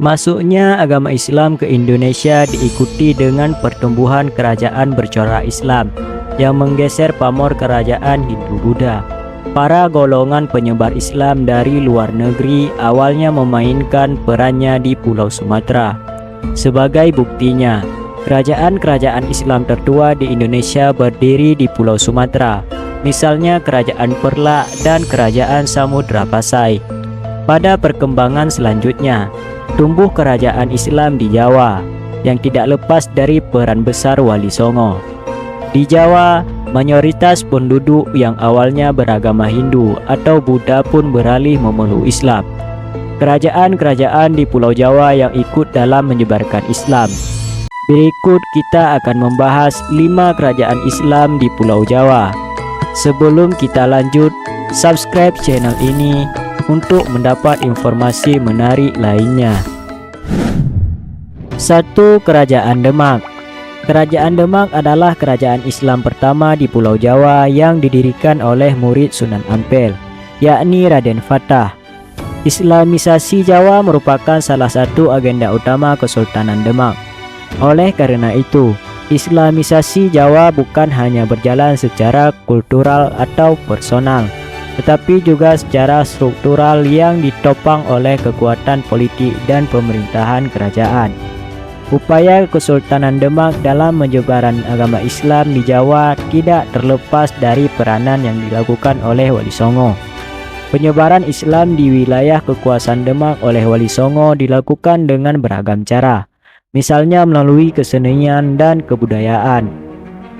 Masuknya agama Islam ke Indonesia diikuti dengan pertumbuhan kerajaan bercorak Islam yang menggeser pamor kerajaan Hindu-Buddha. Para golongan penyebar Islam dari luar negeri awalnya memainkan perannya di Pulau Sumatera. Sebagai buktinya, kerajaan-kerajaan Islam tertua di Indonesia berdiri di Pulau Sumatera, misalnya Kerajaan Perlak dan Kerajaan Samudra Pasai. Pada perkembangan selanjutnya, tumbuh kerajaan Islam di Jawa yang tidak lepas dari peran besar Wali Songo. Di Jawa, mayoritas penduduk yang awalnya beragama Hindu atau Buddha pun beralih memeluk Islam. Kerajaan-kerajaan di Pulau Jawa yang ikut dalam menyebarkan Islam. Berikut kita akan membahas 5 kerajaan Islam di Pulau Jawa. Sebelum kita lanjut, subscribe channel ini untuk mendapat informasi menarik lainnya. 1. Kerajaan Demak. Kerajaan Demak adalah kerajaan Islam pertama di Pulau Jawa yang didirikan oleh murid Sunan Ampel, yakni Raden Fatah. Islamisasi Jawa merupakan salah satu agenda utama Kesultanan Demak. Oleh karena itu, Islamisasi Jawa bukan hanya berjalan secara kultural atau personal, tetapi juga secara struktural yang ditopang oleh kekuatan politik dan pemerintahan kerajaan. Upaya Kesultanan Demak dalam menyebarkan agama Islam di Jawa tidak terlepas dari peranan yang dilakukan oleh Wali Songo. Penyebaran Islam di wilayah kekuasaan Demak oleh Wali Songo dilakukan dengan beragam cara, misalnya melalui kesenian dan kebudayaan.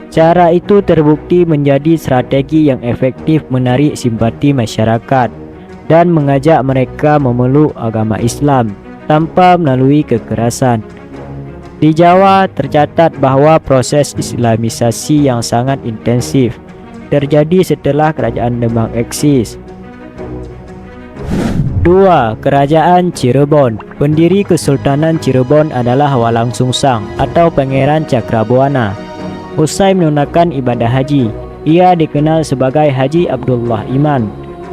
Cara itu terbukti menjadi strategi yang efektif menarik simpati masyarakat dan mengajak mereka memeluk agama Islam tanpa melalui kekerasan. Di Jawa tercatat bahwa proses Islamisasi yang sangat intensif terjadi setelah Kerajaan Demak eksis. 2. Kerajaan Cirebon. Pendiri Kesultanan Cirebon adalah Walang Sungsang atau Pangeran Cakrabuana. Usai menunaikan ibadah haji, ia dikenal sebagai Haji Abdullah Iman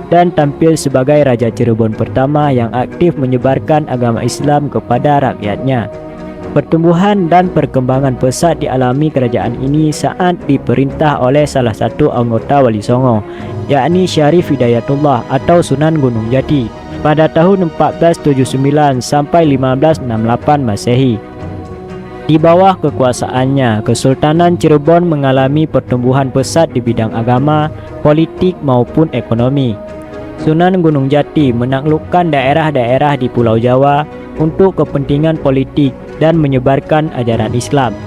dan tampil sebagai Raja Cirebon pertama yang aktif menyebarkan agama Islam kepada rakyatnya. Pertumbuhan dan perkembangan pesat dialami kerajaan ini saat diperintah oleh salah satu anggota Wali Songo, yakni Syarif Hidayatullah atau Sunan Gunung Jati pada tahun 1479 sampai 1568 Masehi. Di bawah kekuasaannya, Kesultanan Cirebon mengalami pertumbuhan pesat di bidang agama, politik maupun ekonomi. Sunan Gunung Jati menaklukkan daerah-daerah di Pulau Jawa untuk kepentingan politik dan menyebarkan ajaran Islam.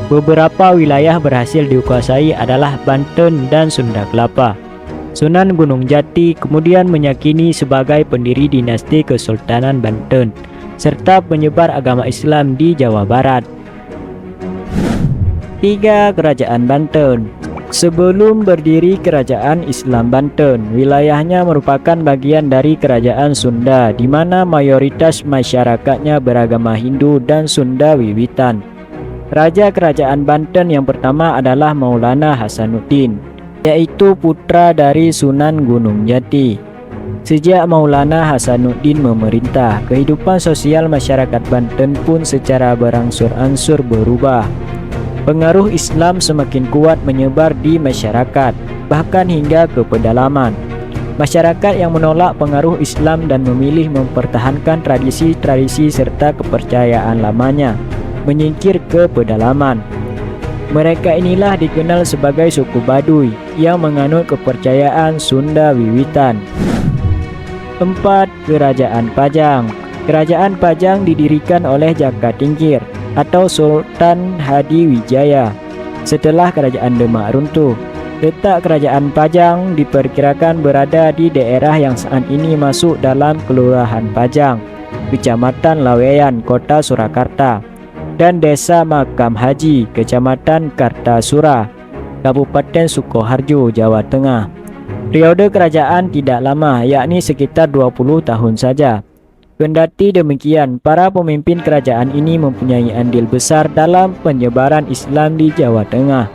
Beberapa wilayah berhasil dikuasai adalah Banten dan Sunda Kelapa. Sunan Gunung Jati kemudian menyakini sebagai pendiri dinasti Kesultanan Banten serta penyebar agama Islam di Jawa Barat. 3. Kerajaan Banten. Sebelum berdiri Kerajaan Islam Banten, wilayahnya merupakan bagian dari Kerajaan Sunda di mana mayoritas masyarakatnya beragama Hindu dan Sunda wiwitan. Raja Kerajaan Banten yang pertama adalah Maulana Hasanuddin, yaitu putra dari Sunan Gunung Jati. Sejak Maulana Hasanuddin memerintah, kehidupan sosial masyarakat Banten pun secara berangsur-angsur berubah. Pengaruh Islam semakin kuat menyebar di masyarakat, bahkan hingga ke pedalaman. Masyarakat yang menolak pengaruh Islam dan memilih mempertahankan tradisi-tradisi serta kepercayaan lamanya, menyingkir ke pedalaman. Mereka inilah dikenal sebagai suku Baduy yang menganut kepercayaan Sunda wiwitan. 4. Kerajaan Pajang. Kerajaan Pajang didirikan oleh Jaka Tingkir atau Sultan Hadiwijaya setelah Kerajaan Demak runtuh. Letak Kerajaan Pajang diperkirakan berada di daerah yang saat ini masuk dalam Kelurahan Pajang, Kecamatan Laweyan, Kota Surakarta, dan Desa Makam Haji, Kecamatan Kartasura, Kabupaten Sukoharjo, Jawa Tengah. Periode kerajaan tidak lama, yakni sekitar 20 tahun saja. Kendati demikian, para pemimpin kerajaan ini mempunyai andil besar dalam penyebaran Islam di Jawa Tengah,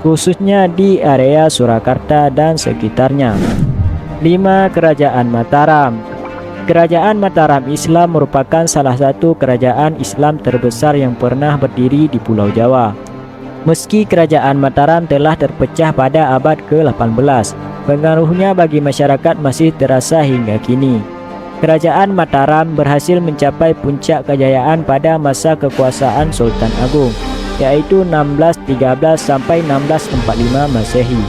khususnya di area Surakarta dan sekitarnya. 5. Kerajaan Mataram. Kerajaan Mataram Islam merupakan salah satu kerajaan Islam terbesar yang pernah berdiri di Pulau Jawa. Meski kerajaan Mataram telah terpecah pada abad ke-18, pengaruhnya bagi masyarakat masih terasa hingga kini. Kerajaan Mataram berhasil mencapai puncak kejayaan pada masa kekuasaan Sultan Agung, yaitu 1613 sampai 1645 Masehi.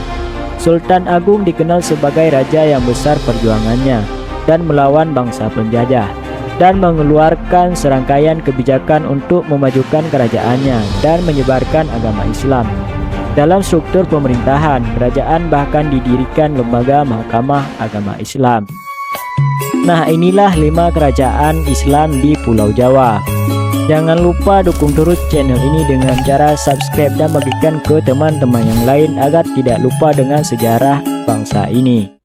Sultan Agung dikenal sebagai raja yang besar perjuangannya dan melawan bangsa penjajah, dan mengeluarkan serangkaian kebijakan untuk memajukan kerajaannya dan menyebarkan agama Islam. Dalam struktur pemerintahan, kerajaan bahkan didirikan lembaga Mahkamah Agama Islam. Nah, inilah 5 kerajaan Islam di Pulau Jawa. Jangan lupa dukung terus channel ini dengan cara subscribe dan bagikan ke teman-teman yang lain agar tidak lupa dengan sejarah bangsa ini.